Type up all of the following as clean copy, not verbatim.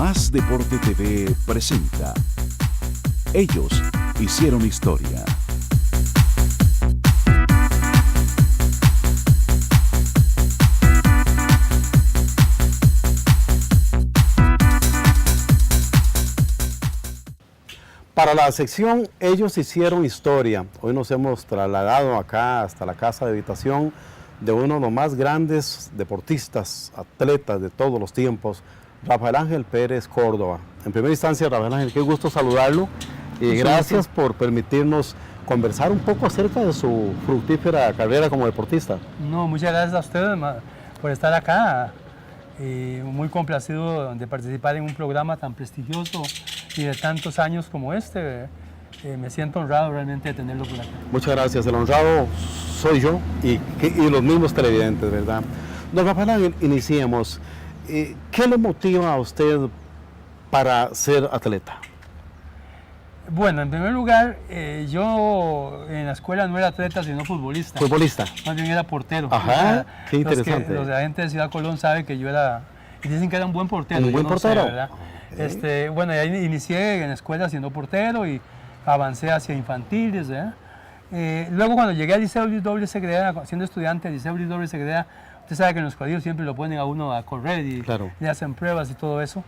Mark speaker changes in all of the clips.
Speaker 1: Más Deporte TV presenta Ellos hicieron historia.
Speaker 2: Para la sección Ellos hicieron historia, hoy nos hemos trasladado acá hasta la casa de habitación de uno de los más grandes deportistas, atletas de todos los tiempos, Rafael Ángel Pérez Córdoba. En primera instancia, Rafael Ángel, qué gusto saludarlo y gracias por permitirnos conversar un poco acerca de su fructífera carrera como deportista.
Speaker 3: No, muchas gracias a ustedes por estar acá y muy complacido de participar en un programa tan prestigioso y de tantos años como este. Me siento honrado realmente de tenerlo por acá.
Speaker 2: Muchas gracias, el honrado soy yo y los mismos televidentes, ¿verdad? Don Rafael Ángel, iniciemos. ¿Qué le motiva a usted para ser atleta?
Speaker 3: Bueno, en primer lugar, yo en la escuela no era atleta, sino futbolista.
Speaker 2: ¿Futbolista?
Speaker 3: Más bien era portero.
Speaker 2: Ajá, qué interesante.
Speaker 3: Los de la gente de Ciudad Colón saben que yo era, y dicen que era un buen portero.
Speaker 2: ¿Un buen portero?
Speaker 3: Sé, ¿verdad? Okay. Bueno, ahí inicié en la escuela siendo portero y avancé hacia infantiles, ¿verdad? Luego cuando llegué al Liceo Luis Doble Segredea, siendo estudiante del Liceo Luis Doble Segredea, usted sabe que en los colegios siempre lo ponen a uno a correr y
Speaker 2: claro,
Speaker 3: le hacen pruebas y todo eso.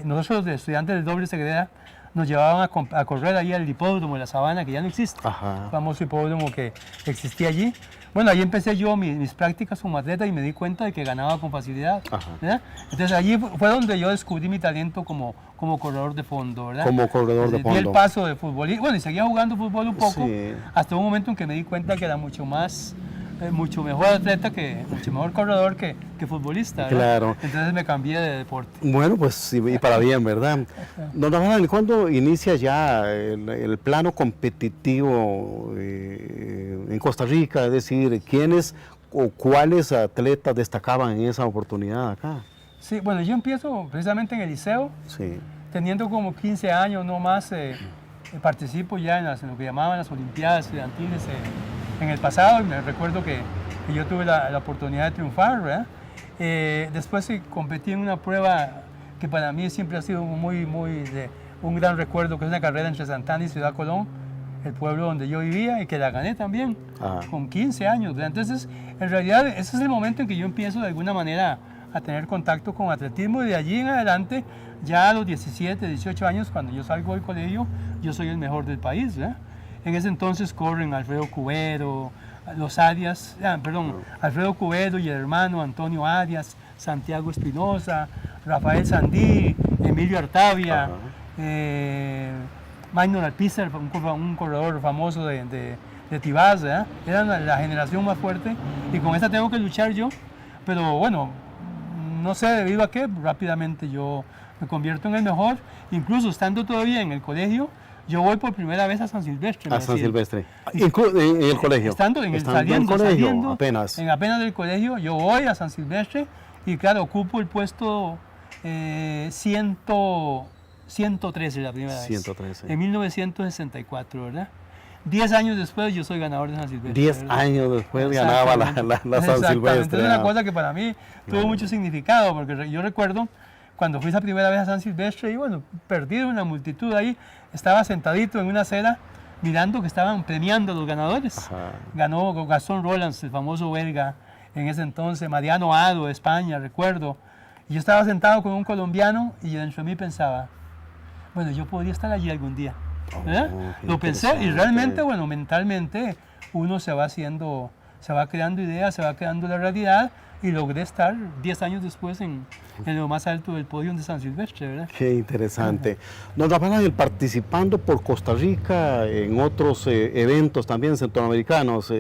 Speaker 3: Nosotros los estudiantes del Doble Segredea nos llevaban a correr ahí al hipódromo de la Sabana, que ya no existe, el famoso hipódromo que existía allí. Bueno, ahí empecé yo mis prácticas como atleta y me di cuenta de que ganaba con facilidad, ¿verdad? Entonces allí fue donde yo descubrí mi talento como corredor de fondo, ¿verdad?
Speaker 2: Como corredor de fondo.
Speaker 3: Di el paso de futbolista, bueno, y seguía jugando fútbol un poco,
Speaker 2: sí,
Speaker 3: hasta un momento en que me di cuenta que era mucho mejor atleta, mucho mejor corredor que futbolista, ¿verdad?
Speaker 2: Claro.
Speaker 3: Entonces me cambié de deporte.
Speaker 2: Bueno, pues y para bien, ¿verdad? Don Rafael, ¿cuándo inicia ya el plano competitivo en Costa Rica? Es decir, ¿quiénes o cuáles atletas destacaban en esa oportunidad acá?
Speaker 3: Sí, bueno, yo empiezo precisamente en el liceo,
Speaker 2: sí,
Speaker 3: teniendo como 15 años, no más, participo ya en lo que llamaban las Olimpiadas Estudiantiles en el pasado, y me recuerdo que yo tuve la oportunidad de triunfar, ¿verdad? Después competí en una prueba que para mí siempre ha sido un gran recuerdo, que es una carrera entre Santana y Ciudad Colón, el pueblo donde yo vivía, y que la gané también, con 15 años, ¿verdad? Entonces, en realidad, ese es el momento en que yo empiezo de alguna manera a tener contacto con atletismo, y de allí en adelante, ya a los 17, 18 años, cuando yo salgo del colegio, yo soy el mejor del país, ¿verdad? En ese entonces corren Alfredo Cubero, Alfredo Cubero y el hermano Antonio Arias, Santiago Espinosa, Rafael Sandí, Emilio Artavia, Maynor Alpizar, un corredor famoso de Tibás, ¿verdad? Eran la generación más fuerte, y con esta tengo que luchar yo, pero bueno, no sé debido a qué, rápidamente yo me convierto en el mejor, incluso estando todavía en el colegio. Yo voy por primera vez a San Silvestre.
Speaker 2: A San Silvestre. ¿En el colegio?
Speaker 3: Saliendo
Speaker 2: apenas
Speaker 3: del colegio, yo voy a San Silvestre y claro, ocupo el puesto 113 la primera vez.
Speaker 2: 113.
Speaker 3: En 1964, ¿verdad? 10 años después yo soy ganador de San Silvestre.
Speaker 2: 10
Speaker 3: ¿verdad?
Speaker 2: años después ganaba la San Silvestre.
Speaker 3: Entonces es una cosa que para mí tuvo mucho significado, porque yo recuerdo cuando fui esa primera vez a San Silvestre y bueno, perdido en una multitud ahí, estaba sentadito en una acera mirando que estaban premiando a los ganadores. Ganó Gastón Rolands, el famoso belga en ese entonces, Mariano Hado de España, recuerdo. Y yo estaba sentado con un colombiano y dentro de mí pensaba, bueno, yo podría estar allí algún día. ¿verdad? Lo pensé y realmente, bueno, mentalmente uno se va creando ideas, se va creando la realidad, y logré estar 10 años después en lo más alto del podio de San Silvestre, ¿verdad?
Speaker 2: Qué interesante. Don Rafael Ángel, participando por Costa Rica en otros eventos también centroamericanos,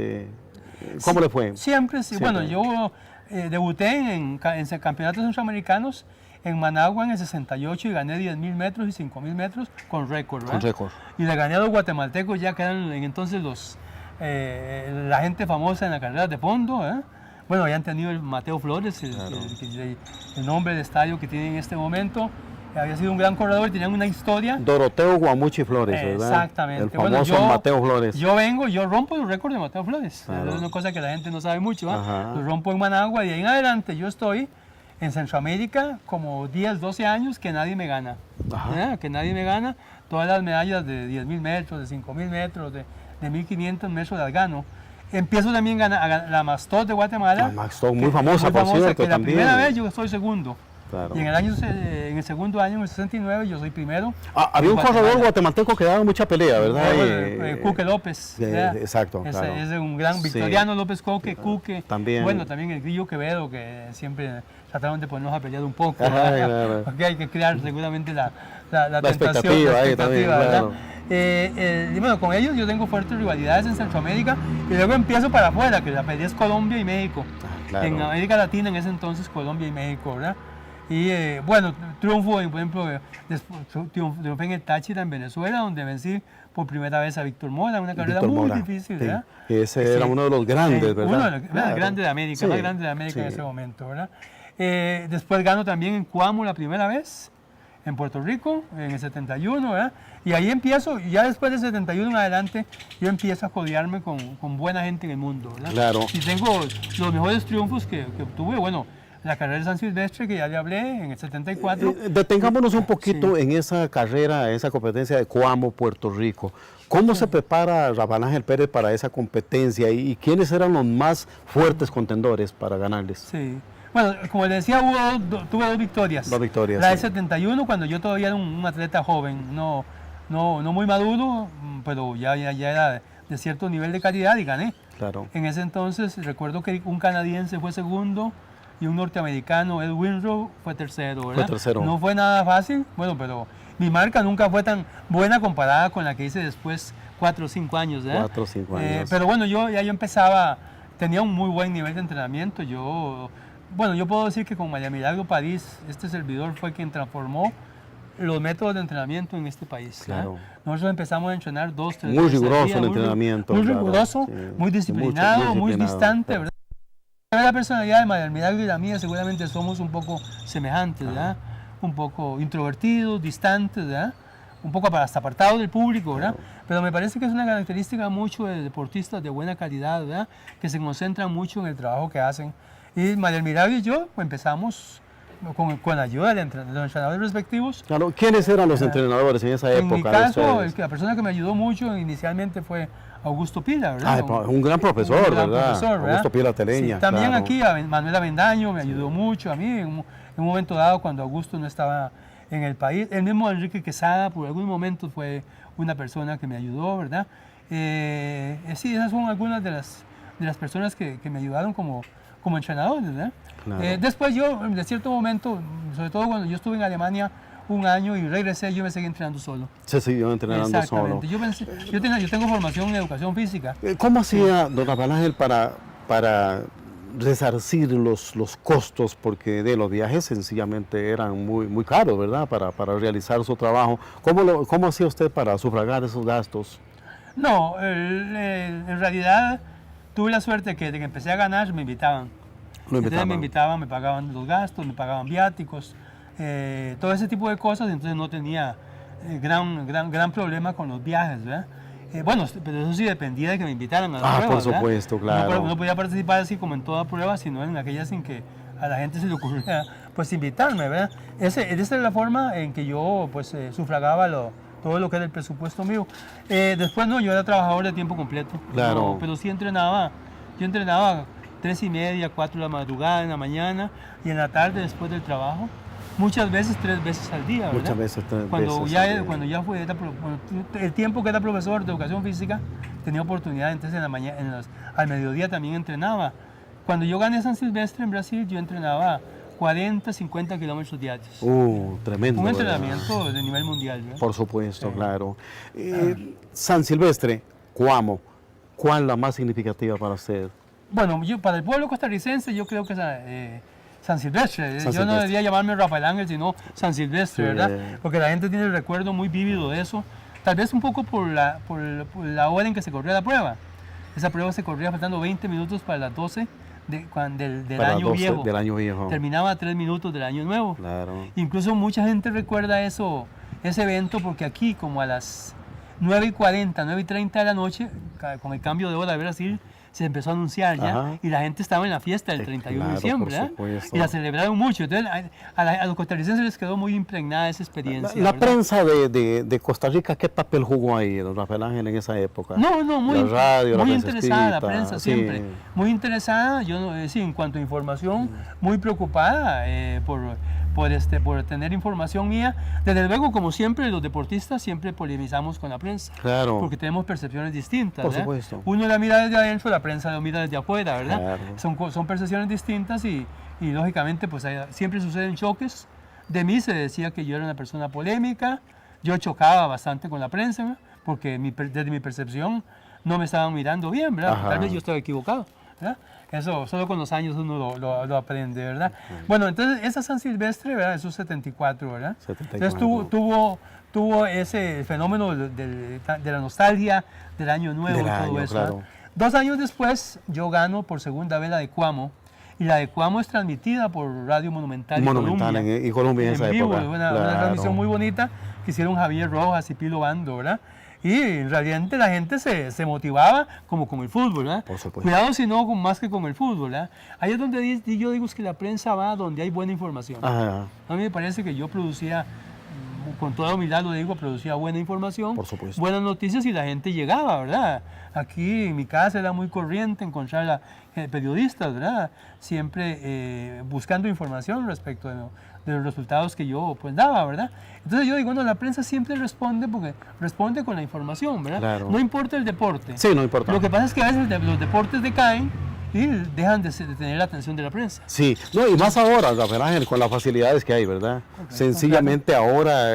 Speaker 2: ¿cómo le fue?
Speaker 3: Siempre. Bueno, yo debuté en campeonatos centroamericanos en Managua en el 68 y gané 10.000 metros y 5.000 metros con récord, ¿verdad?
Speaker 2: Con récord.
Speaker 3: Y le gané a los guatemaltecos, ya que eran en entonces la gente famosa en la carrera de fondo, ¿eh? Bueno, habían tenido el Mateo Flores, el nombre de estadio que tiene en este momento. Había sido un gran corredor y tenían una historia.
Speaker 2: Doroteo Guamuchi Flores, ¿verdad?
Speaker 3: Exactamente.
Speaker 2: El famoso Mateo Flores.
Speaker 3: Yo rompo el récord de Mateo Flores. Claro. Es una cosa que la gente no sabe mucho, ¿eh? Lo rompo en Managua y ahí en adelante yo estoy en Centroamérica como 10, 12 años que nadie me gana. Que nadie me gana. Todas las medallas de 10.000 metros, de 5.000 metros, de 1.500 metros las gano. Empiezo también a ganar la Mastot de Guatemala.
Speaker 2: La Mastot, muy famosa, por cierto,
Speaker 3: que
Speaker 2: también.
Speaker 3: La primera vez yo soy segundo.
Speaker 2: Claro.
Speaker 3: Y en el segundo año, en el 69, yo soy primero.
Speaker 2: Había un corredor guatemalteco que daba mucha pelea, ¿verdad?
Speaker 3: Cuque López.
Speaker 2: Exacto, claro.
Speaker 3: Es un gran Victoriano López Coque, Cuque.
Speaker 2: También.
Speaker 3: Bueno, también el Grillo Quevedo, que siempre trataron de ponernos a pelear un poco.
Speaker 2: Claro.
Speaker 3: Porque hay que crear seguramente la
Speaker 2: expectativa,
Speaker 3: ¿verdad?
Speaker 2: Claro.
Speaker 3: Y bueno, con ellos yo tengo fuertes rivalidades en Centroamérica y luego empiezo para afuera, que la pelea es Colombia y México.
Speaker 2: Claro.
Speaker 3: En América Latina en ese entonces Colombia y México, ¿verdad? Y bueno, triunfo, por ejemplo, triunfé en el Táchira, en Venezuela, donde vencí por primera vez a Víctor Mora, una carrera muy difícil, ¿verdad?
Speaker 2: Sí. Ese era uno de los grandes, ¿verdad?
Speaker 3: Uno de los grandes de América, más grande de América en ese momento, ¿verdad? Después gano también en Cuamo la primera vez, en Puerto Rico, en el 71, ¿verdad? Y ahí empiezo, y ya después del 71 en adelante, yo empiezo a codearme con buena gente en el mundo, ¿verdad?
Speaker 2: Claro.
Speaker 3: Y tengo los mejores triunfos que obtuve, bueno, la carrera de San Silvestre, que ya le hablé, en el 74.
Speaker 2: Detengámonos un poquito en esa carrera, en esa competencia de Cuamo, Puerto Rico. ¿Cómo se prepara Rafael Ángel Pérez para esa competencia y quiénes eran los más fuertes contendores para ganarles?
Speaker 3: Sí. Bueno, como les decía, tuve dos victorias.
Speaker 2: Dos victorias.
Speaker 3: La del 71, cuando yo todavía era un atleta joven, no muy maduro, pero ya era de cierto nivel de calidad y gané.
Speaker 2: Claro.
Speaker 3: En ese entonces recuerdo que un canadiense fue segundo y un norteamericano, Ed Winrow, fue tercero, ¿verdad?
Speaker 2: Fue tercero.
Speaker 3: No fue nada fácil, bueno, pero mi marca nunca fue tan buena comparada con la que hice después 4 o 5 años, ¿verdad?
Speaker 2: 4 o 5 años.
Speaker 3: Pero bueno, yo empezaba, tenía un muy buen nivel de entrenamiento. Yo puedo decir que con María Milagro París, este servidor fue quien transformó los métodos de entrenamiento en este país.
Speaker 2: Claro.
Speaker 3: Nosotros empezamos a entrenar 2, 3
Speaker 2: muy
Speaker 3: veces al
Speaker 2: riguroso
Speaker 3: día,
Speaker 2: el entrenamiento.
Speaker 3: Muy
Speaker 2: claro,
Speaker 3: riguroso,
Speaker 2: sí.
Speaker 3: muy disciplinado, muy distante,
Speaker 2: claro.
Speaker 3: ¿verdad? La personalidad de María Milagro y la mía seguramente somos un poco semejantes, ¿verdad? Un poco introvertidos, distantes, ¿verdad? Un poco hasta apartados del público, ¿verdad? Pero me parece que es una característica mucho de deportistas de buena calidad, ¿verdad? Que se concentran mucho en el trabajo que hacen. Y María Milagro y yo empezamos con la ayuda de los entrenadores respectivos.
Speaker 2: Claro, ¿quiénes eran los entrenadores en esa época?
Speaker 3: En mi caso, la persona que me ayudó mucho inicialmente fue Augusto Pila, ¿verdad?
Speaker 2: Un gran profesor,
Speaker 3: un gran
Speaker 2: ¿verdad?
Speaker 3: profesor, ¿verdad?
Speaker 2: Augusto Pila Teleña.
Speaker 3: Sí, también
Speaker 2: claro.
Speaker 3: aquí Manuel Avendaño me ayudó mucho a mí en un momento dado cuando Augusto no estaba en el país. El mismo Enrique Quesada por algún momento fue una persona que me ayudó, ¿verdad? Sí, esas son algunas de las personas que me ayudaron como entrenadores, ¿verdad?
Speaker 2: Claro.
Speaker 3: Después yo, de cierto momento, sobre todo cuando yo estuve en Alemania un año y regresé, yo me seguí entrenando solo.
Speaker 2: Se siguió entrenando solo.
Speaker 3: Exactamente. Yo tengo formación en educación física.
Speaker 2: ¿Cómo hacía don Rafael Ángel para resarcir los costos? Porque de los viajes sencillamente eran muy caros, ¿verdad? Para realizar su trabajo. ¿Cómo hacía usted para sufragar esos gastos?
Speaker 3: No, en realidad tuve la suerte que desde que empecé a ganar me invitaban. Entonces me invitaban, me pagaban los gastos, me pagaban viáticos, todo ese tipo de cosas, entonces no tenía gran problema con los viajes, ¿verdad? Bueno, pero eso sí dependía de que me invitaran a la prueba,
Speaker 2: por supuesto,
Speaker 3: ¿verdad?
Speaker 2: claro.
Speaker 3: No podía participar así como en toda prueba, sino en aquellas en que a la gente se le ocurría pues invitarme, ¿verdad? Esa es la forma en que yo pues sufragaba todo lo que era el presupuesto mío. Después no, yo era trabajador de tiempo completo.
Speaker 2: Claro.
Speaker 3: No, pero sí entrenaba, yo entrenaba 3:30, 4 de la madrugada en la mañana y en la tarde después del trabajo. Muchas veces 3 veces al día, ¿verdad?
Speaker 2: Muchas veces 3
Speaker 3: cuando
Speaker 2: veces
Speaker 3: ya,
Speaker 2: al día.
Speaker 3: Cuando ya fue, el tiempo que era profesor de educación física, tenía oportunidad, entonces al mediodía también entrenaba. Cuando yo gané San Silvestre en Brasil, yo entrenaba 40, 50 kilómetros diarios.
Speaker 2: Tremendo.
Speaker 3: Un entrenamiento de nivel mundial, ¿verdad?
Speaker 2: Por supuesto, claro. San Silvestre, Cuamo, ¿cuál la más significativa para usted?
Speaker 3: Bueno, para el pueblo costarricense yo creo que San Silvestre. Yo no debería llamarme Rafael Ángel, sino San Silvestre,
Speaker 2: Sí.
Speaker 3: ¿verdad? Porque la gente tiene el recuerdo muy vívido de eso. Tal vez un poco por la hora en que se corría la prueba. Esa prueba se corría faltando 20 minutos para las 12 del año viejo.
Speaker 2: Del año viejo.
Speaker 3: Terminaba a 3 minutos del año nuevo.
Speaker 2: Claro.
Speaker 3: Incluso mucha gente recuerda ese evento porque aquí, como a las 9:40, 9:30 de la noche, con el cambio de hora de Brasil, se empezó a anunciar ya,
Speaker 2: Ajá.
Speaker 3: y la gente estaba en la fiesta del 31 de
Speaker 2: claro,
Speaker 3: diciembre,
Speaker 2: por
Speaker 3: ¿verdad?
Speaker 2: supuesto.
Speaker 3: Y la celebraron mucho. Entonces, a los costarricenses les quedó muy impregnada esa experiencia.
Speaker 2: La
Speaker 3: ¿verdad?
Speaker 2: prensa de Costa Rica, ¿qué papel jugó ahí, don Rafael Ángel, en esa época?
Speaker 3: No, muy,
Speaker 2: la radio, la
Speaker 3: muy
Speaker 2: prensa
Speaker 3: interesada la
Speaker 2: escrita,
Speaker 3: prensa
Speaker 2: sí.
Speaker 3: siempre. Muy interesada, yo no, sí, en cuanto a información, muy preocupada por tener información mía. Desde luego, como siempre, los deportistas siempre polemizamos con la prensa.
Speaker 2: Claro.
Speaker 3: Porque tenemos percepciones distintas.
Speaker 2: Por
Speaker 3: ¿verdad?
Speaker 2: supuesto.
Speaker 3: Uno la mira desde adentro, la prensa lo mira desde afuera, ¿verdad?
Speaker 2: Claro.
Speaker 3: Son percepciones distintas y lógicamente pues siempre suceden choques. De mí se decía que yo era una persona polémica, yo chocaba bastante con la prensa, ¿no? Porque desde mi percepción no me estaban mirando bien, ¿verdad?
Speaker 2: Ajá.
Speaker 3: Tal vez yo estaba equivocado, ¿verdad? Eso solo con los años uno lo aprende, ¿verdad? Bueno, entonces esa San Silvestre, ¿verdad? Eso es 74, ¿verdad?
Speaker 2: 74.
Speaker 3: Entonces tuvo ese fenómeno de la nostalgia del año nuevo
Speaker 2: Del
Speaker 3: y todo
Speaker 2: año,
Speaker 3: eso.
Speaker 2: claro.
Speaker 3: ¿verdad? 2 años después yo gano por segunda vez la de Cuamo, y la de Cuamo es transmitida por Radio Monumental
Speaker 2: Monumental
Speaker 3: y
Speaker 2: y Colombia en esa
Speaker 3: vivo,
Speaker 2: época.
Speaker 3: una
Speaker 2: Claro.
Speaker 3: transmisión muy bonita que hicieron Javier Rojas y Pilo Bando, ¿verdad? Y realmente la gente se motivaba como con el fútbol, ¿verdad?
Speaker 2: Por supuesto.
Speaker 3: Cuidado si no, más que con el fútbol, ¿verdad? Ahí es donde yo digo es que la prensa va donde hay buena información.
Speaker 2: Ajá,
Speaker 3: A mí me parece que yo producía, con toda humildad lo digo, producía buena información,
Speaker 2: Por supuesto.
Speaker 3: buenas noticias y la gente llegaba, ¿verdad? Aquí en mi casa era muy corriente encontrar periodistas, ¿verdad? Siempre buscando información respecto de los resultados que yo pues daba, ¿verdad? Entonces yo digo, no, la prensa siempre responde porque responde con la información, ¿verdad?
Speaker 2: Claro.
Speaker 3: No importa el deporte.
Speaker 2: Sí, no importa.
Speaker 3: Lo que pasa es que a veces los deportes decaen y dejan de tener la atención de la prensa.
Speaker 2: Sí, no, y más ahora, Rafael Ángel, con las facilidades que hay, ¿verdad? Sencillamente ahora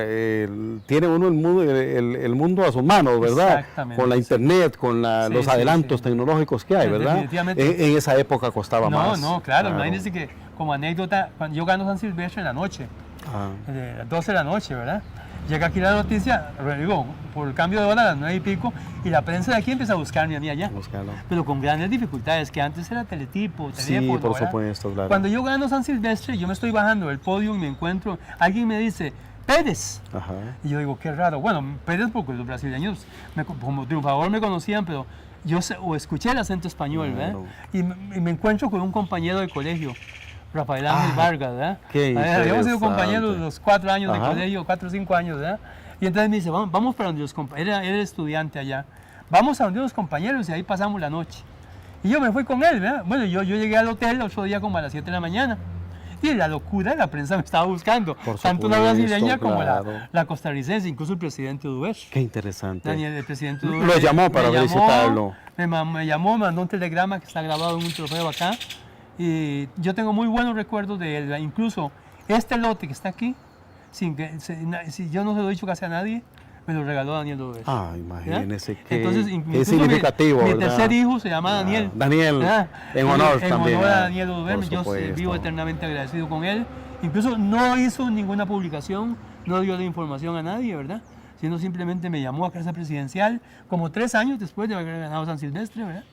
Speaker 2: tiene uno el mundo a sus manos, ¿verdad?
Speaker 3: Exactamente,
Speaker 2: Con la
Speaker 3: sí.
Speaker 2: internet, con los
Speaker 3: Sí,
Speaker 2: adelantos
Speaker 3: sí.
Speaker 2: tecnológicos que hay, ¿verdad?
Speaker 3: Definitivamente.
Speaker 2: En esa época costaba más.
Speaker 3: No, claro, imagínense que como anécdota, cuando yo gano San Silvestre en la noche,
Speaker 2: Ajá.
Speaker 3: a las 12 de la noche, ¿verdad? Llega aquí la noticia, digo, por el cambio de hora a las 9 y pico, y la prensa de aquí empieza a buscarme a mí allá.
Speaker 2: Búscalo.
Speaker 3: Pero con grandes dificultades, que antes era teletipo,
Speaker 2: Sí,
Speaker 3: teléfono,
Speaker 2: por
Speaker 3: ¿verdad?
Speaker 2: supuesto, claro.
Speaker 3: Cuando yo gano San Silvestre, yo me estoy bajando del podio y me encuentro, alguien me dice, Pérez.
Speaker 2: Ajá.
Speaker 3: Y yo digo, qué raro. Bueno, Pérez porque los brasileños como triunfador me conocían, pero yo escuché el acento español, ¿verdad?
Speaker 2: Claro.
Speaker 3: Y me encuentro con un compañero de colegio, Rafael Ángel Vargas, ¿verdad?
Speaker 2: qué
Speaker 3: Habíamos sido
Speaker 2: interesante.
Speaker 3: compañeros los 4 años
Speaker 2: Ajá.
Speaker 3: de colegio, 4 o 5 años, ¿verdad? Y entonces me dice, vamos para donde los compañeros, él era estudiante allá, vamos a donde los compañeros y ahí pasamos la noche. Y yo me fui con él, ¿verdad? Bueno, yo llegué al hotel otro día como a las 7 de la mañana. Y la locura, la prensa me estaba buscando,
Speaker 2: Por
Speaker 3: tanto la
Speaker 2: supuesto,
Speaker 3: brasileña como
Speaker 2: claro.
Speaker 3: la costarricense, incluso el presidente Dubés.
Speaker 2: Qué interesante.
Speaker 3: Daniel, el presidente
Speaker 2: Lo
Speaker 3: Dubés.
Speaker 2: llamó para felicitarlo.
Speaker 3: Me llamó, me mandó un telegrama que está grabado en un trofeo acá. Y yo tengo muy buenos recuerdos de él. Incluso este lote que está aquí, si yo no se lo he dicho casi a nadie, me lo regaló Daniel Dubés.
Speaker 2: Ah, imagínese qué,
Speaker 3: Entonces,
Speaker 2: qué
Speaker 3: incluso
Speaker 2: significativo,
Speaker 3: mi
Speaker 2: ¿verdad?
Speaker 3: tercer hijo se llama
Speaker 2: Ah,
Speaker 3: Daniel.
Speaker 2: Daniel,
Speaker 3: ¿verdad?
Speaker 2: en honor
Speaker 3: En
Speaker 2: también.
Speaker 3: honor a
Speaker 2: ah,
Speaker 3: Daniel Dubés,
Speaker 2: por
Speaker 3: yo
Speaker 2: supuesto.
Speaker 3: vivo eternamente agradecido con él. Incluso no hizo ninguna publicación, no dio la información a nadie, ¿verdad? Sino simplemente me llamó a casa presidencial, como 3 años después de haber ganado San Silvestre, ¿verdad?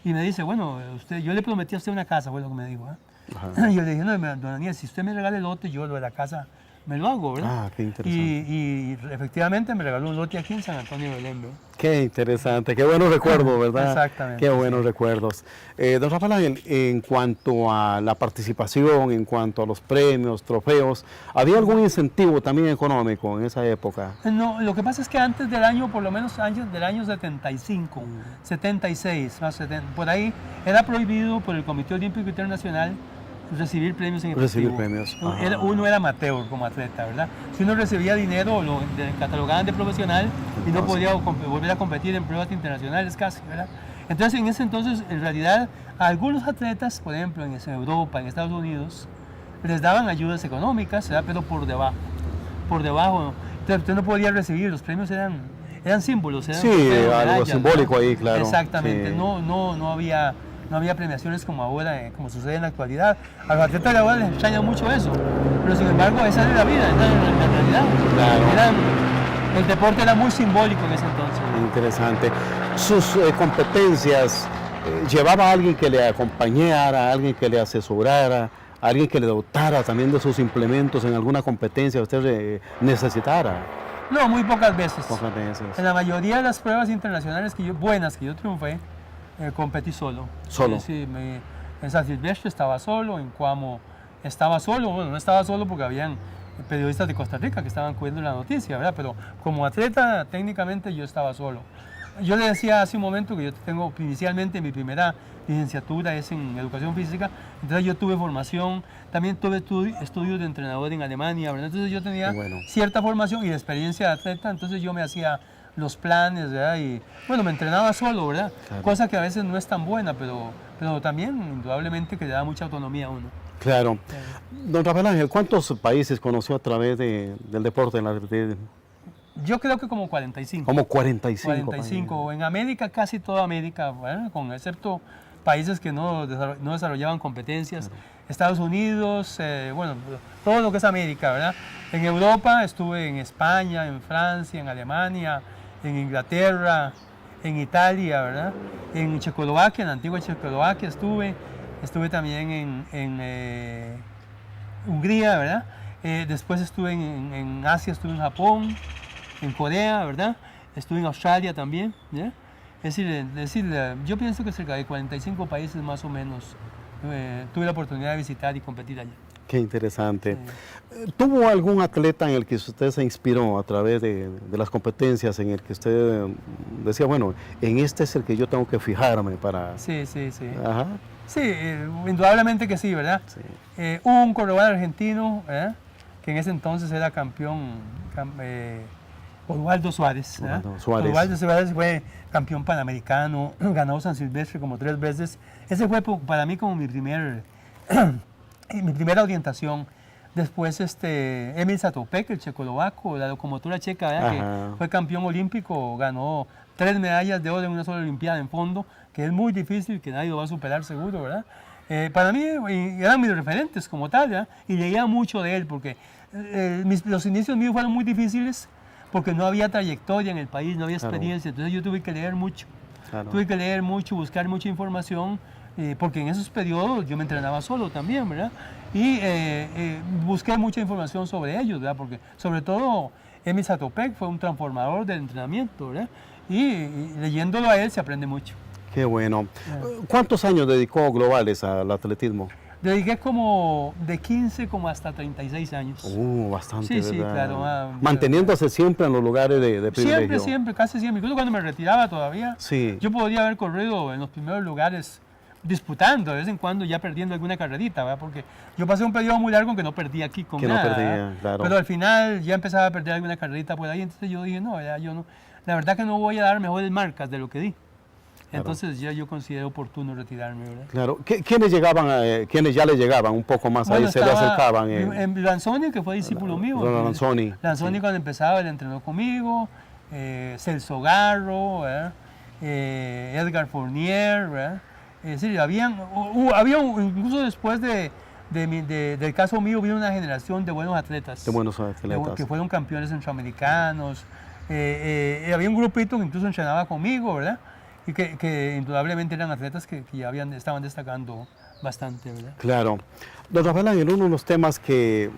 Speaker 3: Y me dice, bueno, yo le prometí a usted una casa, fue lo que me dijo, ¿eh?
Speaker 2: Ajá.
Speaker 3: Y yo le dije, no, don Daniel, si usted me regala el lote, yo lo de la casa me lo hago, ¿verdad?
Speaker 2: Ah, qué interesante.
Speaker 3: Y efectivamente me regaló un lote aquí en San Antonio de Belén, ¿verdad?
Speaker 2: Qué interesante, qué buenos recuerdos, ¿verdad?
Speaker 3: Exactamente,
Speaker 2: Qué buenos recuerdos. Don Rafael Ángel, en cuanto a la participación, en cuanto a los premios, trofeos, ¿había algún incentivo también económico en esa época?
Speaker 3: No, lo que pasa es que antes del año, por lo menos antes del año 75, 76, más 70, por ahí, era prohibido por el Comité Olímpico Internacional recibir premios en efectivo.
Speaker 2: Recibir premios.
Speaker 3: Uno era amateur como atleta, ¿verdad? Si uno recibía dinero, lo catalogaban de profesional y no podía volver a competir en pruebas internacionales casi, ¿verdad? Entonces, en ese entonces, en realidad, a algunos atletas, por ejemplo, en Europa, en Estados Unidos, les daban ayudas económicas, ¿verdad? Pero por debajo. Por debajo. Entonces, usted no podía recibir, los premios eran símbolos. Eran
Speaker 2: Sí,
Speaker 3: trofeos,
Speaker 2: algo
Speaker 3: medallas,
Speaker 2: simbólico
Speaker 3: ¿verdad?
Speaker 2: ahí, claro.
Speaker 3: Exactamente.
Speaker 2: Sí.
Speaker 3: No había premiaciones como ahora, como sucede en la actualidad. A los atletas de ahora les extraña mucho eso, pero sin embargo esa era la vida, esa era la realidad.
Speaker 2: Claro.
Speaker 3: El deporte era muy simbólico en ese entonces.
Speaker 2: Interesante. Sus competencias, ¿llevaba a alguien que le acompañara, alguien que le asesorara, alguien que le dotara también de sus implementos en alguna competencia que usted necesitara?
Speaker 3: No, muy pocas veces.
Speaker 2: Pocas veces.
Speaker 3: En la mayoría de las pruebas internacionales buenas que yo triunfé, Competí solo.
Speaker 2: ¿Solo?
Speaker 3: Sí, en San Silvestre estaba solo, en Cuamo estaba solo, bueno, no estaba solo porque habían periodistas de Costa Rica que estaban cubriendo la noticia, ¿verdad? Pero como atleta, técnicamente yo estaba solo. Yo le decía hace un momento que yo tengo, inicialmente mi primera licenciatura es en educación física, entonces yo tuve formación, también tuve estudios de entrenador en Alemania, ¿verdad? Entonces yo tenía cierta formación y de experiencia de atleta, entonces yo me hacía los planes, ¿verdad? Y bueno, me entrenaba solo, ¿verdad? Claro. Cosa que a veces no es tan buena, pero también indudablemente que le da mucha autonomía a uno.
Speaker 2: Claro. Don Rafael Ángel, ¿cuántos países conoció a través del deporte en la atletismo?
Speaker 3: Yo creo que como 45.
Speaker 2: Como 45.
Speaker 3: 45. Países. En América, casi toda América, ¿verdad? Con excepto países que no desarrollaban competencias. Claro. Estados Unidos, bueno, todo lo que es América, ¿verdad? En Europa estuve en España, en Francia, en Alemania, en Inglaterra, en Italia, ¿verdad? En Checoslovaquia, en la antigua Checoslovaquia estuve también en Hungría, ¿verdad? Después estuve en Asia, estuve en Japón, en Corea, ¿verdad? Estuve en Australia también, ¿ya? Es decir, yo pienso que cerca de 45 países más o menos tuve la oportunidad de visitar y competir allá.
Speaker 2: Qué interesante. ¿Tuvo algún atleta en el que usted se inspiró a través de las competencias, en el que usted decía, bueno, en este es el que yo tengo que fijarme para...?
Speaker 3: Sí, sí, sí.
Speaker 2: Ajá.
Speaker 3: Sí, indudablemente que sí, ¿verdad? Sí. Hubo un corredor argentino, que en ese entonces era campeón, Osvaldo Suárez. Osvaldo Suárez fue campeón panamericano, ganó San Silvestre como 3 veces. Ese fue para mí como mi primera orientación. Después Emil Zatopek, el checoslovaco, la locomotora checa, que fue campeón olímpico, ganó 3 medallas de oro en una sola olimpiada en fondo, que es muy difícil, que nadie lo va a superar seguro, ¿verdad? Para mí eran mis referentes como tal, ¿verdad? Y leía mucho de él, porque los inicios míos fueron muy difíciles, porque no había trayectoria en el país, no había experiencia, entonces yo tuve que leer mucho. Tuve que leer mucho, buscar mucha información, porque en esos periodos yo me entrenaba solo también, ¿verdad? Y busqué mucha información sobre ellos, ¿verdad? Porque sobre todo Emil Zatopek fue un transformador del entrenamiento, ¿verdad? Y leyéndolo a él se aprende mucho.
Speaker 2: Qué bueno. ¿Cuántos años dedicó globales al atletismo?
Speaker 3: Dediqué como de 15 como hasta 36 años.
Speaker 2: Bastante,
Speaker 3: sí,
Speaker 2: ¿verdad?
Speaker 3: Sí, claro.
Speaker 2: Manteniéndose siempre en los lugares de privilegio.
Speaker 3: Siempre, casi siempre. Incluso cuando me retiraba todavía,
Speaker 2: sí.
Speaker 3: Yo podría haber corrido en los primeros lugares disputando, de vez en cuando ya perdiendo alguna carrerita, ¿verdad? Porque yo pasé un periodo muy largo que no perdí aquí con nada.
Speaker 2: No perdía, claro.
Speaker 3: Pero al final ya empezaba a perder alguna carrerita por ahí, entonces yo dije, no, yo no, la verdad que no voy a dar mejores marcas de lo que di. Claro. Entonces ya yo considero oportuno retirarme, ¿verdad?
Speaker 2: Claro. ¿Quiénes ya le llegaban un poco más ahí, se le acercaban?
Speaker 3: En Lanzoni, que fue discípulo mío.
Speaker 2: Lanzoni.
Speaker 3: Lanzoni sí. Cuando empezaba, él entrenó conmigo, Celso Garro, Edgar Fournier, ¿verdad? Sí, había incluso después del caso mío, vino una generación de buenos atletas.
Speaker 2: De buenos atletas.
Speaker 3: Que fueron campeones centroamericanos. Había un grupito que incluso entrenaba conmigo, ¿verdad? Y que indudablemente eran atletas que ya estaban destacando bastante, ¿verdad?
Speaker 2: Claro. Don Rafael Ángel, uno de los temas que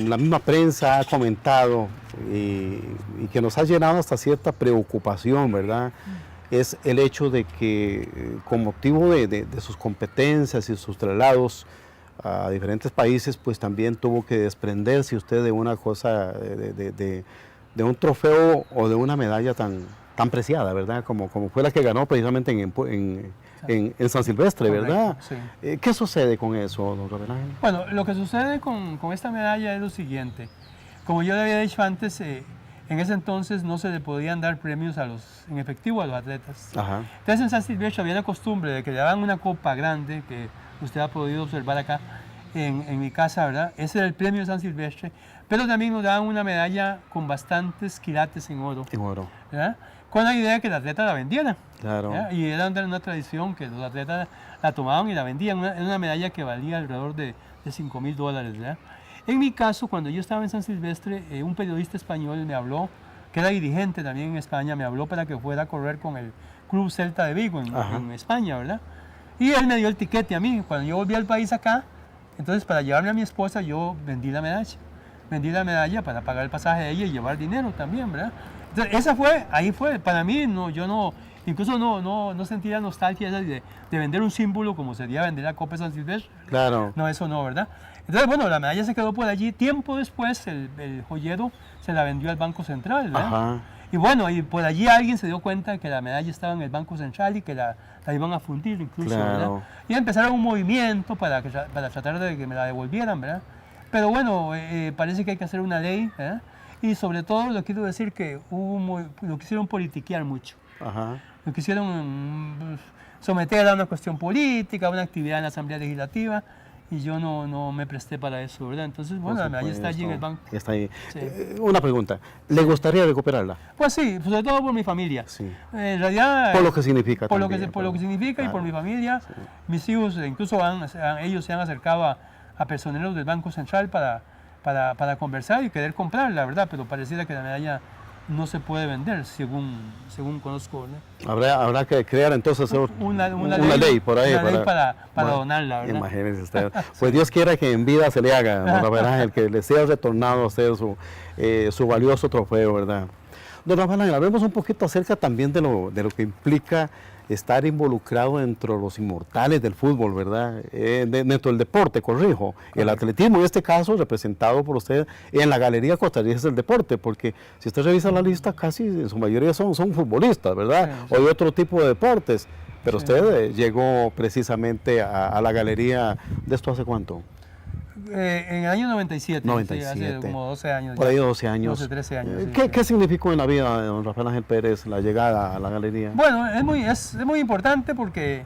Speaker 2: la misma prensa ha comentado y que nos ha llenado hasta cierta preocupación, ¿verdad? Es el hecho de que con motivo de sus competencias y sus traslados a diferentes países, pues también tuvo que desprenderse usted de una cosa, de un trofeo o de una medalla tan preciada, ¿verdad? Como fue la que ganó precisamente en San Silvestre, ¿verdad?
Speaker 3: Sí.
Speaker 2: ¿Qué sucede con eso, don Rafael Ángel?
Speaker 3: Bueno, lo que sucede con esta medalla es lo siguiente. Como yo le había dicho antes, en ese entonces no se le podían dar premios en efectivo a los atletas.
Speaker 2: Ajá.
Speaker 3: Entonces en San Silvestre había la costumbre de que le daban una copa grande, que usted ha podido observar acá en mi casa, ¿verdad? Ese era el premio de San Silvestre, pero también nos daban una medalla con bastantes quilates en oro.
Speaker 2: En oro.
Speaker 3: ¿Verdad? Con la idea de que el atleta la vendiera.
Speaker 2: Claro.
Speaker 3: ¿verdad? Y era una tradición que los atletas la tomaban y la vendían. Era una medalla que valía alrededor de $5,000, ¿verdad? En mi caso, cuando yo estaba en San Silvestre, un periodista español me habló, que era dirigente también en España, me habló para que fuera a correr con el Club Celta de Vigo en España, ¿verdad? Y él me dio el tiquete a mí. Cuando yo volví al país acá, entonces para llevarme a mi esposa, yo vendí la medalla. Vendí la medalla para pagar el pasaje de ella y llevar dinero también, ¿verdad? Entonces, ahí fue, para mí, no, yo no, incluso no sentí la nostalgia esa de vender un símbolo como sería vender la Copa de San Silvestre.
Speaker 2: Claro.
Speaker 3: No, eso no, ¿verdad? Entonces, bueno, la medalla se quedó por allí. Tiempo después, el joyero se la vendió al Banco Central, ¿verdad?
Speaker 2: Ajá.
Speaker 3: Y bueno, y por allí alguien se dio cuenta de que la medalla estaba en el Banco Central y que la iban a fundir incluso,
Speaker 2: Claro.
Speaker 3: ¿verdad? Y empezaron un movimiento para tratar de que me la devolvieran, ¿verdad? Pero bueno, parece que hay que hacer una ley, ¿verdad? Y sobre todo lo quiero decir que lo quisieron politiquear mucho.
Speaker 2: Ajá.
Speaker 3: Lo quisieron someter a una cuestión política, a una actividad en la Asamblea Legislativa. Y yo no me presté para eso, ¿verdad? Entonces, bueno, la medalla está allí en el banco.
Speaker 2: Está ahí.
Speaker 3: Sí.
Speaker 2: Una pregunta, ¿le gustaría recuperarla?
Speaker 3: Pues sí, sobre todo por mi familia.
Speaker 2: Sí.
Speaker 3: En realidad...
Speaker 2: Por lo que significa
Speaker 3: por
Speaker 2: también,
Speaker 3: lo que significa y por mi familia.
Speaker 2: Sí.
Speaker 3: Mis hijos, incluso ellos se han acercado a personeros del Banco Central para conversar y querer comprarla, ¿verdad? Pero pareciera que la medalla no se puede vender, según conozco, ¿verdad?
Speaker 2: Habrá que crear entonces
Speaker 3: Una
Speaker 2: ley por ahí.
Speaker 3: Una ley para donarla, ¿verdad?
Speaker 2: Imagínense usted. Pues Dios quiera que en vida se le haga, don Rafael Ángel, que le sea retornado a usted su valioso trofeo, ¿verdad? Don Rafael Ángel, hablemos un poquito acerca también de lo que implica estar involucrado dentro de los inmortales del fútbol, ¿verdad? Dentro del deporte, corrijo. El atletismo, en este caso, representado por usted en la Galería Costarricense del Deporte, porque si usted revisa la lista, casi en su mayoría son futbolistas, ¿verdad?
Speaker 3: Sí.
Speaker 2: O hay otro tipo de deportes. Pero
Speaker 3: Sí.
Speaker 2: usted llegó precisamente a la galería, ¿de esto hace cuánto?
Speaker 3: En el año 97,
Speaker 2: 97.
Speaker 3: Sí, hace como 12 años.
Speaker 2: Por
Speaker 3: ya.
Speaker 2: ahí 12 años.
Speaker 3: 12, 13 años. Sí,
Speaker 2: ¿Qué significó en la vida de don Rafael Ángel Pérez la llegada a la galería?
Speaker 3: Bueno, es muy importante porque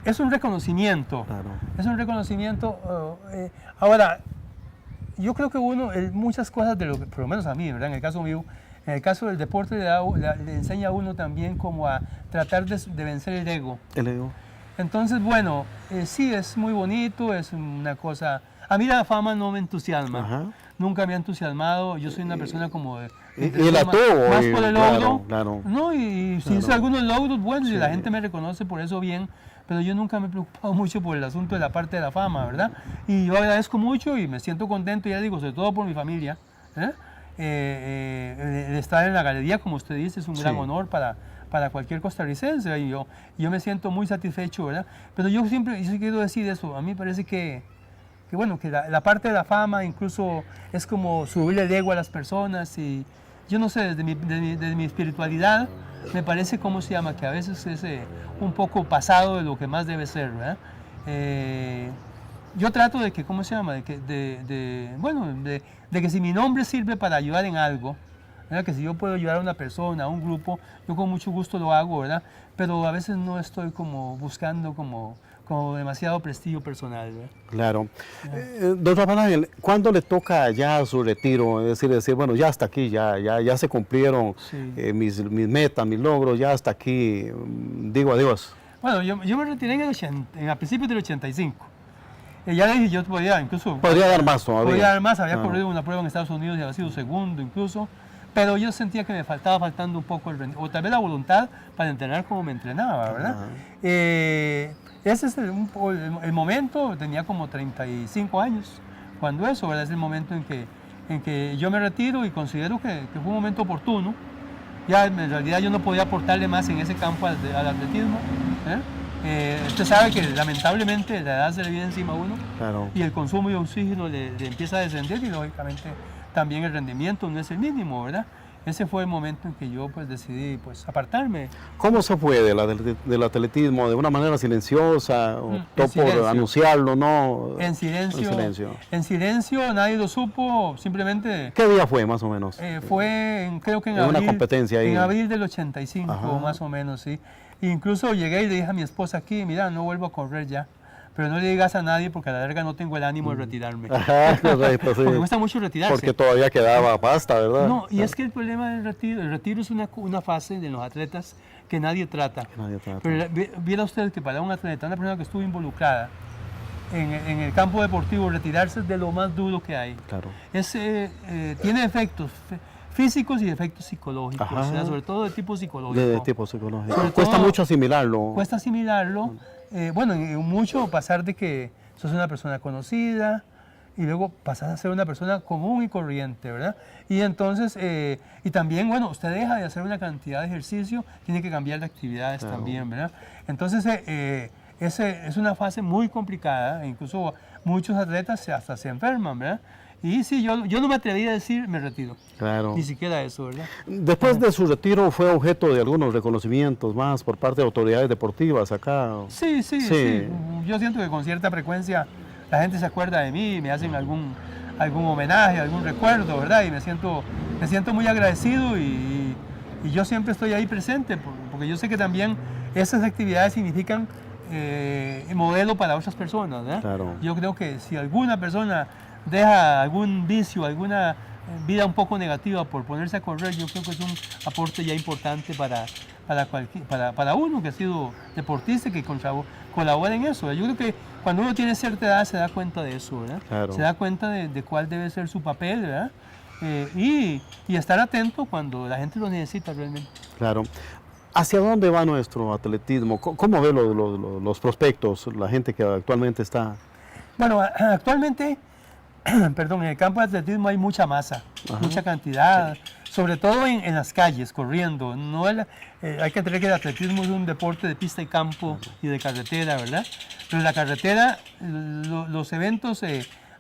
Speaker 3: es un reconocimiento.
Speaker 2: Claro.
Speaker 3: Es un reconocimiento. Ahora, yo creo que muchas cosas de lo que, por lo menos a mí, ¿verdad? En el caso mío, en el caso del deporte le enseña a uno también como a tratar de vencer el ego.
Speaker 2: El ego.
Speaker 3: Entonces, bueno, sí, es muy bonito, es una cosa... A mí la fama no me entusiasma,
Speaker 2: Ajá.
Speaker 3: nunca me ha entusiasmado, yo soy una persona como de...
Speaker 2: Y la tuvo.
Speaker 3: Más por el logro,
Speaker 2: Claro.
Speaker 3: ¿no? Y si hice algunos logros buenos y la gente me reconoce por eso bien, pero yo nunca me he preocupado mucho por el asunto de la parte de la fama, ¿verdad? Y yo agradezco mucho y me siento contento, ya digo, sobre todo por mi familia, el estar en la galería, como usted dice, es un gran honor para cualquier costarricense y yo me siento muy satisfecho, ¿verdad? Pero yo sí quiero decir eso, a mí me parece que bueno, que la parte de la fama incluso es como subirle el ego a las personas y yo no sé, desde mi espiritualidad me parece, ¿cómo se llama? Que a veces es un poco pasado de lo que más debe ser, ¿verdad? Yo trato de que, ¿cómo se llama? De que si mi nombre sirve para ayudar en algo, ¿verdad? Que si yo puedo ayudar a una persona, a un grupo, yo con mucho gusto lo hago, ¿verdad? Pero a veces no estoy como buscando como demasiado prestigio personal, ¿verdad?
Speaker 2: Claro. Don Rafael Ángel, ¿cuándo le toca ya su retiro? Es decir, bueno, ya hasta aquí, ya se cumplieron mis metas, mis logros, ya hasta aquí, digo adiós.
Speaker 3: Bueno, yo me retiré a principios del 85. Ya le dije, yo podía
Speaker 2: dar más todavía.
Speaker 3: Podía dar más, había corrido una prueba en Estados Unidos y había sido segundo incluso. Pero yo sentía que me faltando un poco o tal vez la voluntad para entrenar como me entrenaba, ¿verdad? Ese es el momento, tenía como 35 años, cuando eso, ¿verdad? Es el momento en que yo me retiro y considero que fue un momento oportuno. Ya en realidad yo no podía aportarle más en ese campo al atletismo. Usted sabe que lamentablemente la edad se le viene encima a uno,
Speaker 2: claro,
Speaker 3: y el consumo de oxígeno le empieza a descender y lógicamente también el rendimiento no es el mínimo, ¿verdad? Ese fue el momento en que yo pues decidí pues apartarme.
Speaker 2: ¿Cómo se fue del atletismo? ¿De una manera silenciosa? ¿Optó por anunciarlo? ¿No?
Speaker 3: En silencio.
Speaker 2: En silencio.
Speaker 3: En silencio, nadie lo supo, simplemente...
Speaker 2: ¿Qué día fue más o menos?
Speaker 3: Fue creo que en abril.
Speaker 2: Una competencia ahí.
Speaker 3: En abril del 85,
Speaker 2: Ajá,
Speaker 3: más o menos, sí. Incluso llegué y le dije a mi esposa aquí, mira, no vuelvo a correr ya. Pero no le digas a nadie porque a la larga no tengo el ánimo de retirarme.
Speaker 2: Ajá, correcto, sí.
Speaker 3: Porque me gusta mucho retirarse.
Speaker 2: Porque todavía quedaba pasta, ¿verdad?
Speaker 3: No, y es que el problema del retiro, el retiro es una fase de los atletas que nadie trata. Pero viera usted que para un atleta, una persona que estuvo involucrada en el campo deportivo, retirarse es de lo más duro que hay.
Speaker 2: Claro.
Speaker 3: Tiene efectos físicos y efectos psicológicos, o sea, sobre todo de tipo psicológico.
Speaker 2: De tipo psicológico.
Speaker 3: Sobre
Speaker 2: Cuesta
Speaker 3: todo,
Speaker 2: mucho asimilarlo.
Speaker 3: Cuesta asimilarlo. Bueno, mucho pasar de que sos una persona conocida, y luego pasas a ser una persona común y corriente, ¿verdad? Y entonces, y también, bueno, usted deja de hacer una cantidad de ejercicio, tiene que cambiar de actividades también, ¿verdad? Entonces, es una fase muy complicada, e incluso muchos atletas hasta se enferman, ¿verdad? Y sí, yo no me atreví a decir me retiro.
Speaker 2: Claro.
Speaker 3: Ni siquiera eso, ¿verdad?
Speaker 2: Después de su retiro fue objeto de algunos reconocimientos más por parte de autoridades deportivas acá.
Speaker 3: Sí. Yo siento que con cierta frecuencia la gente se acuerda de mí, me hacen algún homenaje, algún recuerdo, ¿verdad? Y me siento muy agradecido y yo siempre estoy ahí presente, porque yo sé que también esas actividades significan modelo para otras personas, ¿verdad?
Speaker 2: Claro.
Speaker 3: Yo creo que si alguna persona deja algún vicio, alguna vida un poco negativa por ponerse a correr, yo creo que es un aporte ya importante para uno que ha sido deportista y que colabora en eso. Yo creo que cuando uno tiene cierta edad se da cuenta de eso, ¿verdad?
Speaker 2: Claro.
Speaker 3: Se da cuenta de cuál debe ser su papel, ¿verdad? Y estar atento cuando la gente lo necesita realmente.
Speaker 2: Claro. ¿Hacia dónde va nuestro atletismo? ¿Cómo ve los prospectos, la gente que actualmente está?
Speaker 3: Bueno, actualmente, perdón, en el campo de atletismo hay mucha masa, mucha cantidad, sobre todo en las calles, corriendo. Hay que entender que el atletismo es un deporte de pista y campo y de carretera, ¿verdad? Pero en la carretera, los eventos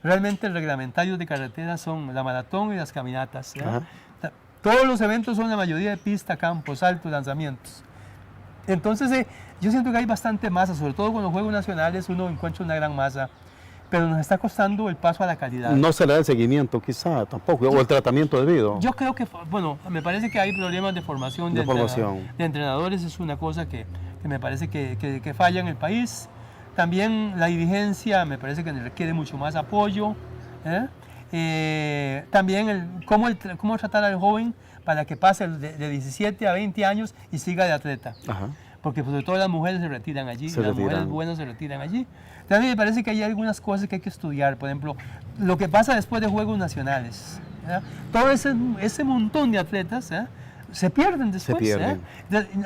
Speaker 3: realmente reglamentarios de carretera son la maratón y las caminatas, ¿verdad? Todos los eventos son la mayoría de pista, campo, saltos, lanzamientos. Entonces, yo siento que hay bastante masa, sobre todo con los Juegos Nacionales uno encuentra una gran masa, pero nos está costando el paso a la calidad.
Speaker 2: No se le da el seguimiento quizá tampoco, o el tratamiento debido.
Speaker 3: Yo creo que, bueno, me parece que hay problemas de formación de entrenadores, es una cosa que me parece que falla en el país. También la dirigencia me parece que requiere mucho más apoyo. También cómo tratar al joven para que pase de 17 a 20 años y siga de atleta. Ajá. Porque sobre todo las mujeres se retiran allí, mujeres buenas se retiran allí. También me parece que hay algunas cosas que hay que estudiar, por ejemplo, lo que pasa después de Juegos Nacionales. ¿Verdad? Todo ese montón de atletas se pierden después.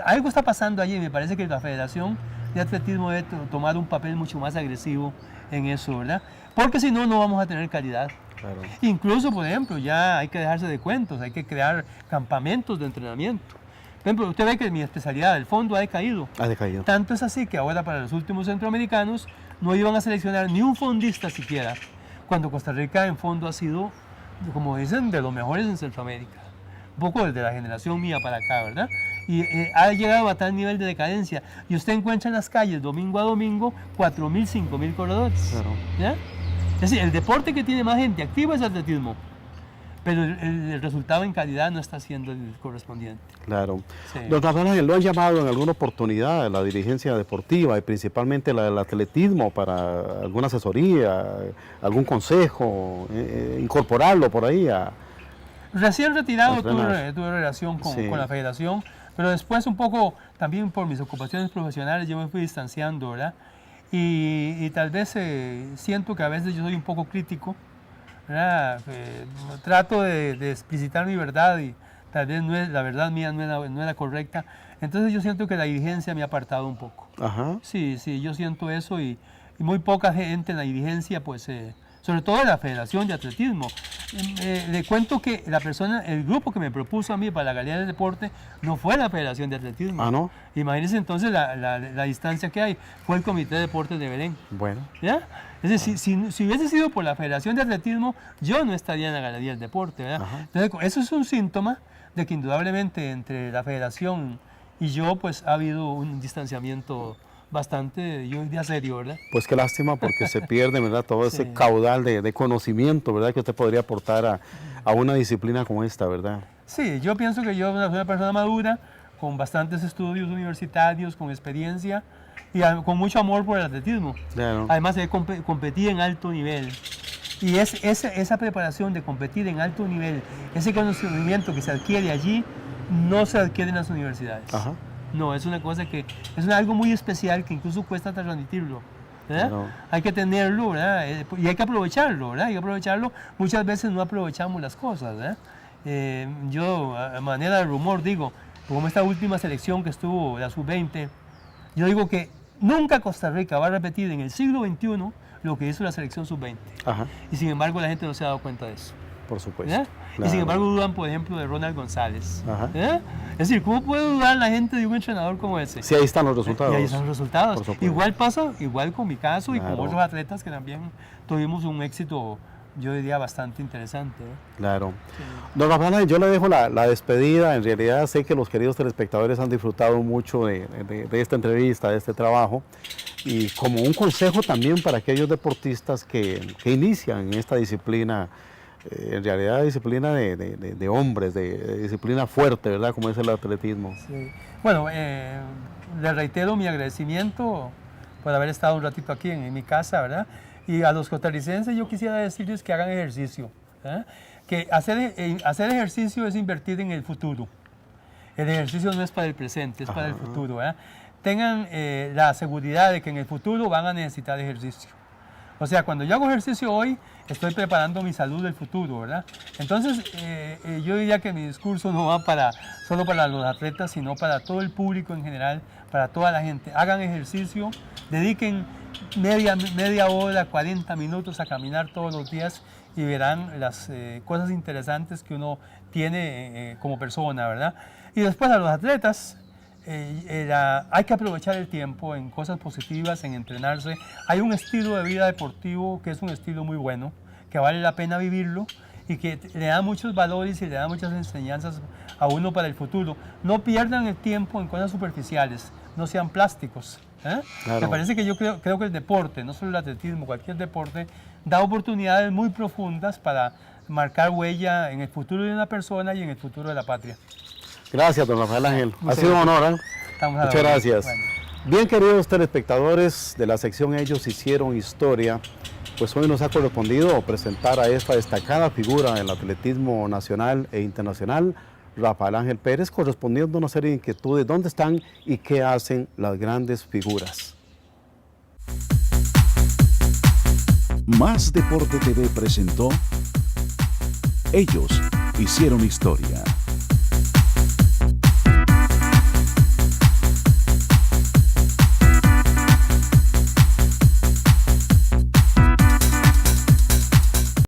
Speaker 3: Algo está pasando allí, me parece que la Federación de Atletismo debe tomar un papel mucho más agresivo en eso, ¿verdad? Porque si no, no vamos a tener calidad. Claro. Incluso, por ejemplo, ya hay que dejarse de cuentos, hay que crear campamentos de entrenamiento. Por ejemplo, usted ve que mi especialidad, el fondo, ha decaído. Ha decaído. Tanto es así que ahora para los últimos centroamericanos no iban a seleccionar ni un fondista siquiera, cuando Costa Rica en fondo ha sido, como dicen, de los mejores en Centroamérica. Un poco desde la generación mía para acá, ¿verdad? Y ha llegado a tal nivel de decadencia. Y usted encuentra en las calles, domingo a domingo, 4.000, 5.000 corredores. Claro. ¿Ya? Es decir, el deporte que tiene más gente activa es el atletismo, pero el resultado en calidad no está siendo el correspondiente. Claro. Sí.
Speaker 2: Don Rafael, ¿lo han llamado en alguna oportunidad la dirigencia deportiva y principalmente la del atletismo para alguna asesoría, algún consejo, incorporarlo por ahí?
Speaker 3: Recién retirado tuve relación con la federación, pero después un poco también por mis ocupaciones profesionales yo me fui distanciando, ¿verdad? Y tal vez siento que a veces yo soy un poco crítico, ¿verdad? Trato de explicitar mi verdad y tal vez la verdad mía no es la correcta. Entonces yo siento que la dirigencia me ha apartado un poco. Ajá. Sí, yo siento eso y muy poca gente en la dirigencia, pues, sobre todo en la Federación de Atletismo. Le cuento que el grupo que me propuso a mí para la Galería del Deporte no fue la Federación de Atletismo. Ah, ¿no? Imagínense entonces la distancia que hay. Fue el Comité de Deportes de Belén. Bueno. ¿Ya? Es decir, si hubiese sido por la Federación de Atletismo, yo no estaría en la Galería del Deporte, ¿verdad? Entonces, eso es un síntoma de que indudablemente entre la Federación y yo, pues, ha habido un distanciamiento bastante, yo diría serio, ¿verdad? Pues qué lástima porque se pierde, ¿verdad? Todo ese caudal de conocimiento, ¿verdad? Que usted podría aportar a una disciplina como esta, ¿verdad? Sí, yo pienso que yo soy una persona madura, con bastantes estudios universitarios, con experiencia y con mucho amor por el atletismo. Claro. Además, he competido en alto nivel. Y esa preparación de competir en alto nivel, ese conocimiento que se adquiere allí, no se adquiere en las universidades. Ajá. No, es una cosa que es algo muy especial que incluso cuesta transmitirlo, ¿verdad? Claro. Hay que tenerlo, ¿verdad? Y hay que aprovecharlo, ¿verdad? Hay que aprovecharlo. Muchas veces no aprovechamos las cosas, ¿verdad? Yo, a manera de rumor, digo, como esta última selección que estuvo, la sub-20, yo digo que nunca Costa Rica va a repetir en el siglo XXI lo que hizo la selección sub-20.
Speaker 2: Ajá,
Speaker 3: Y sin embargo la gente no se ha dado cuenta de eso.
Speaker 2: por supuesto.
Speaker 3: ¿Eh? Y
Speaker 2: Claro.
Speaker 3: sin embargo dudan, por ejemplo, de Ronald González.
Speaker 2: Ajá.
Speaker 3: ¿Eh? Es decir, ¿cómo puede dudar la gente de un entrenador como ese?
Speaker 2: Sí, ahí están los resultados.
Speaker 3: Y ahí están los resultados.
Speaker 2: Por supuesto.
Speaker 3: Igual pasa, igual con mi caso y
Speaker 2: Claro.
Speaker 3: con otros atletas que también tuvimos un éxito, yo diría, bastante interesante. ¿eh?
Speaker 2: Claro. Don Rafael, yo le dejo la despedida. En realidad sé que los queridos telespectadores han disfrutado mucho de esta entrevista, de este trabajo. Y como un consejo también para aquellos deportistas que inician en esta disciplina, en realidad disciplina de hombres, de disciplina fuerte, ¿verdad? Como es el atletismo.
Speaker 3: Sí. Bueno, le reitero mi agradecimiento por haber estado un ratito aquí en mi casa, ¿verdad? Y a los costarricenses yo quisiera decirles que hagan ejercicio. ¿Eh? Que hacer ejercicio es invertir en el futuro. El ejercicio no es para el presente, es para el futuro. ¿Eh? Tengan la seguridad de que en el futuro van a necesitar ejercicio. O sea, cuando yo hago ejercicio hoy, estoy preparando mi salud del futuro, ¿verdad? Entonces, yo diría que mi discurso no va solo para los atletas, sino para todo el público en general, para toda la gente. Hagan ejercicio, dediquen media hora, 40 minutos a caminar todos los días y verán las cosas interesantes que uno tiene como persona, ¿verdad? Y después a los atletas, hay que aprovechar el tiempo en cosas positivas, en entrenarse. Hay un estilo de vida deportivo que es un estilo muy bueno, que vale la pena vivirlo y que le da muchos valores y le da muchas enseñanzas a uno para el futuro. No pierdan el tiempo en cosas superficiales, no sean plásticos. ¿Eh?
Speaker 2: Claro.
Speaker 3: Me parece que yo creo que el deporte, no solo el atletismo, cualquier deporte, da oportunidades muy profundas para marcar huella en el futuro de una persona y en el futuro de la patria.
Speaker 2: Gracias, don Rafael Ángel. Ha
Speaker 3: Muchas
Speaker 2: sido un
Speaker 3: gracias.
Speaker 2: honor.
Speaker 3: Estamos a la
Speaker 2: Muchas
Speaker 3: orden.
Speaker 2: gracias.
Speaker 3: Bueno.
Speaker 2: Bien, queridos telespectadores de la sección Ellos Hicieron Historia, pues hoy nos ha correspondido presentar a esta destacada figura del atletismo nacional e internacional, Rafael Ángel Pérez, correspondiendo a una serie de inquietudes, dónde están y qué hacen las grandes figuras.
Speaker 1: Más Deporte TV presentó Ellos Hicieron Historia.